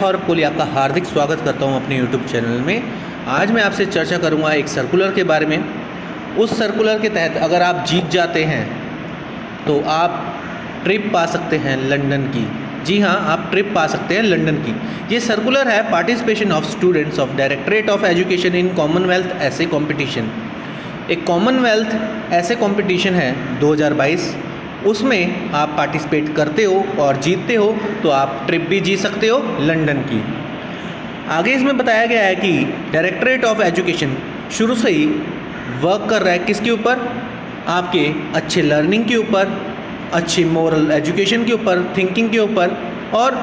सौरभ कोहली आपका हार्दिक स्वागत करता हूं अपने YouTube चैनल में। आज मैं आपसे चर्चा करूंगा एक सर्कुलर के बारे में। उस सर्कुलर के तहत अगर आप जीत जाते हैं तो आप ट्रिप पा सकते हैं लंदन की। जी हाँ, आप ट्रिप पा सकते हैं लंदन की। ये सर्कुलर है participation of students of directorate of education in Commonwealth essay competition. एक कॉमनवेल्थ ऐसे कॉम्पिटिशन है 2022, उसमें आप पार्टिसिपेट करते हो और जीतते हो तो आप ट्रिप भी जीत सकते हो लंदन की। आगे इसमें बताया गया है कि डायरेक्टरेट ऑफ एजुकेशन शुरू से ही वर्क कर रहा है किसके ऊपर, आपके अच्छे लर्निंग के ऊपर, अच्छी मोरल एजुकेशन के ऊपर, थिंकिंग के ऊपर और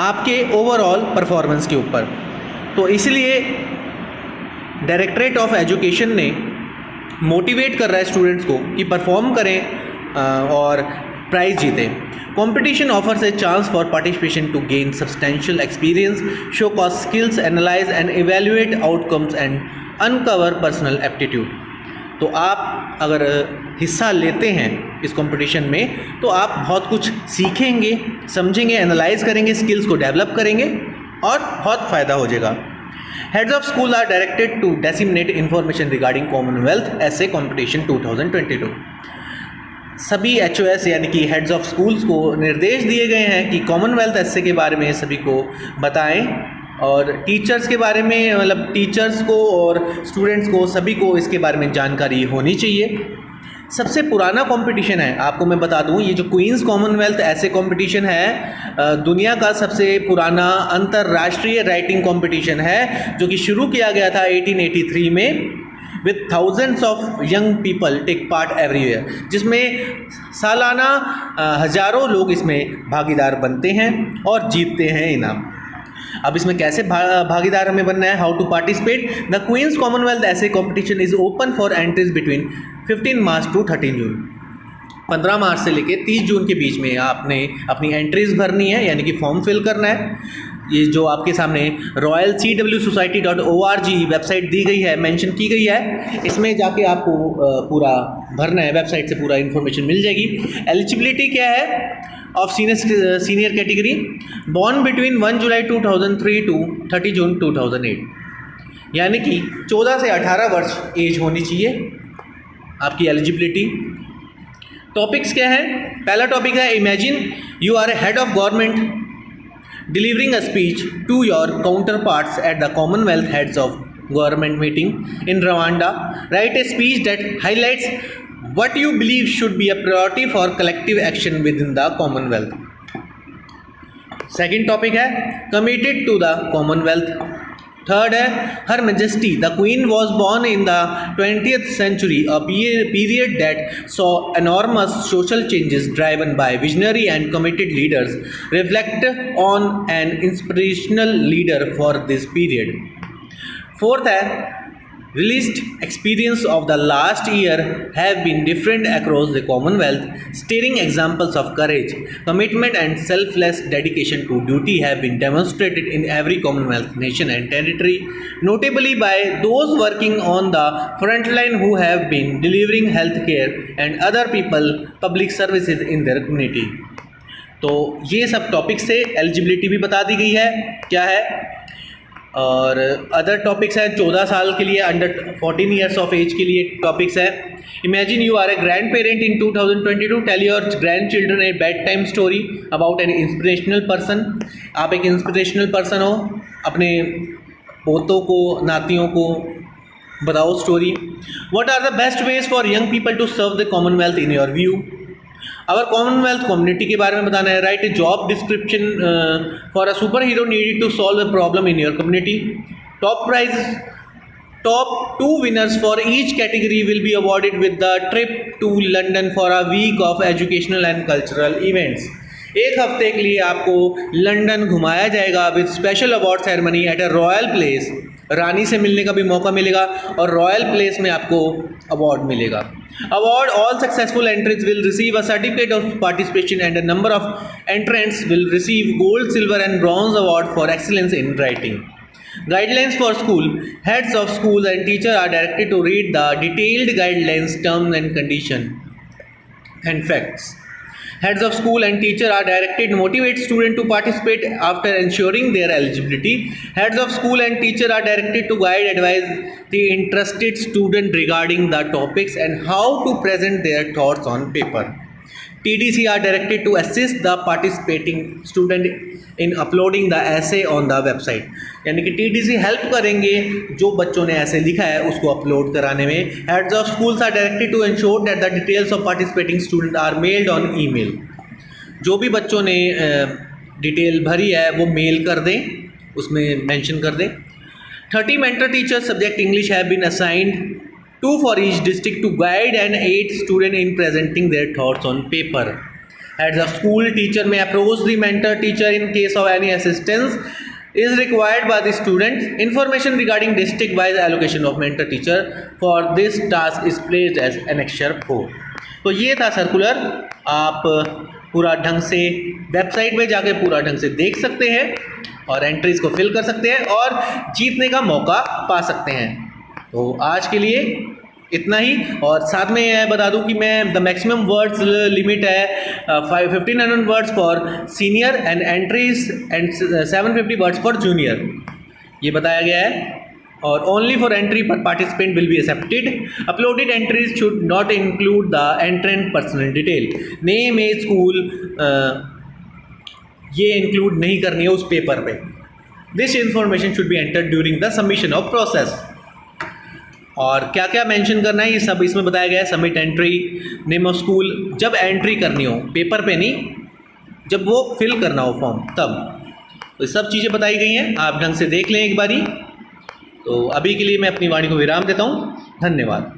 आपके ओवरऑल परफॉर्मेंस के ऊपर। तो इसलिए डायरेक्टरेट ऑफ एजुकेशन ने मोटिवेट कर रहा है स्टूडेंट्स को कि परफॉर्म करें और prize जीतें। Competition offers a chance for participation to gain substantial experience, show cause skills, analyze and evaluate outcomes and uncover personal aptitude। तो आप अगर हिस्सा लेते हैं इस कंपटीशन में तो आप बहुत कुछ सीखेंगे, समझेंगे, एनालाइज करेंगे, स्किल्स को डेवलप करेंगे और बहुत फ़ायदा हो जाएगा। Heads of school are directed to disseminate information regarding Commonwealth Essay Competition 2022। सभी HOS यानी कि हेड्स ऑफ स्कूल्स को निर्देश दिए गए हैं कि कॉमनवेल्थ एसे के बारे में सभी को बताएं और टीचर्स के बारे में, मतलब टीचर्स को और स्टूडेंट्स को, सभी को इसके बारे में जानकारी होनी चाहिए। सबसे पुराना कंपटीशन है, आपको मैं बता दूं, ये जो क्वींस कॉमनवेल्थ ऐसे कंपटीशन है दुनिया का सबसे पुराना अंतर्राष्ट्रीय राइटिंग कंपटीशन है, जो कि शुरू किया गया था 1883 में with thousands of young people take part everywhere, जिसमें सालाना हज़ारों लोग इसमें भागीदार बनते हैं और जीतते हैं इनाम। अब इसमें कैसे भागीदार हमें बनना है, how to participate. The Queen's Commonwealth essay competition is open for entries between 15 March to 13 June. 15 March से लेकर 30 जून के बीच में आपने अपनी एंट्रीज भरनी है, यानी कि फॉर्म फिल करना है। ये जो आपके सामने royalcwsociety.org वेबसाइट दी गई है, मेंशन की गई है, इसमें जाके आपको पूरा भरना है, वेबसाइट से पूरा इन्फॉर्मेशन मिल जाएगी। एलिजिबिलिटी क्या है of senior category, born between 1 July 2003 to 30 June 2008, यानी कि 14 से 18 वर्ष एज होनी चाहिए आपकी एलिजिबिलिटी। टॉपिक्स क्या है, पहला टॉपिक है imagine you are a head of government delivering a speech to your counterparts at the Commonwealth Heads of Government meeting in Rwanda. Write a speech that highlights what you believe should be a priority for collective action within the Commonwealth. Second topic है committed to the Commonwealth. Third है her majesty the queen was born in the 20th century, a period that saw enormous social changes driven by visionary and committed leaders. Reflect on an inspirational leader for this period. Fourth है released experience of the last year have been different across the Commonwealth. Stirring examples of courage, commitment and selfless dedication to duty have been demonstrated in every Commonwealth nation and territory, notably by those working on the front line who have been delivering health care and other public services in their community. तो ये सब topics से eligibility भी बता दी गई है क्या है, और अदर टॉपिक्स है 14 साल के लिए, अंडर 14 ईयर्स ऑफ एज के लिए टॉपिक्स है। Imagine you are a grandparent in 2022, tell your grandchildren a bedtime story about an inspirational person. आप एक इंस्पिरेशनल पर्सन हो, अपने पोतों को, नातियों को बताओ story. What are the best ways for young people to serve the commonwealth in your view. अगर कॉमनवेल्थ कम्युनिटी के बारे में बताना है, write a job description for a superhero needed to solve a problem in your community. Top 2 winners for each category will be awarded with the trip to London for a week of educational and cultural events. एक हफ्ते के लिए आपको London घुमाया जाएगा with special award ceremony at a royal place. रानी से मिलने का भी मौका मिलेगा और रॉयल प्लेस में आपको अवार्ड मिलेगा। Award all successful entries will receive a certificate of participation and a number of entrants will receive gold, silver and bronze award for excellence in writing. Guidelines for school. Heads of schools and teachers are directed to read the detailed guidelines, terms and conditions and facts. Heads of school and teacher are directed to motivate student to participate after ensuring their eligibility. Heads of school and teacher are directed to guide, advise the interested student regarding the topics and how to present their thoughts on paper. TDC are directed to assist the participating student in uploading the essay on the website. यानी कि TDC help करेंगे जो बच्चों ने ऐसे लिखा है उसको अपलोड कराने में. Heads of schools are directed to ensure that the details of participating student are mailed on email. जो भी बच्चों ने डिटेल भरी है वो मेल कर दें, उसमें मेंशन कर दें. 30 mentor teachers subject English have been assigned, 2 for each district, to guide and aid student in presenting their thoughts on paper. Heads of school teacher may approach the mentor teacher in case of any assistance is required by the students. Information regarding district wise allocation of mentor teacher for this task is placed as annexure 4. तो ये था circular. आप पूरा ढंग से website में जाके पूरा ढंग से देख सकते हैं और एंट्रीज को फिल कर सकते हैं और जीतने का मौका पा सकते हैं. तो आज के लिए इतना ही. और साथ में यह बता दूं कि मैं द मैक्सिमम वर्ड्स लिमिट है 1500 words for senior and entries and 750 words for junior, ये बताया गया है. और only four entry per participant will be accepted. Uploaded entries should not include the entrant personal detail, name, age, school, ये इंक्लूड नहीं करनी है उस पेपर पे. This information should be entered during the submission of process. और क्या क्या मेंशन करना है ये सब इसमें बताया गया है. Submit entry, name of school, जब एंट्री करनी हो पेपर पे नहीं, जब वो फिल करना हो फॉर्म तब. तो सब चीज़ें बताई गई हैं, आप ढंग से देख लें एक बारी. तो अभी के लिए मैं अपनी वाणी को विराम देता हूँ. धन्यवाद.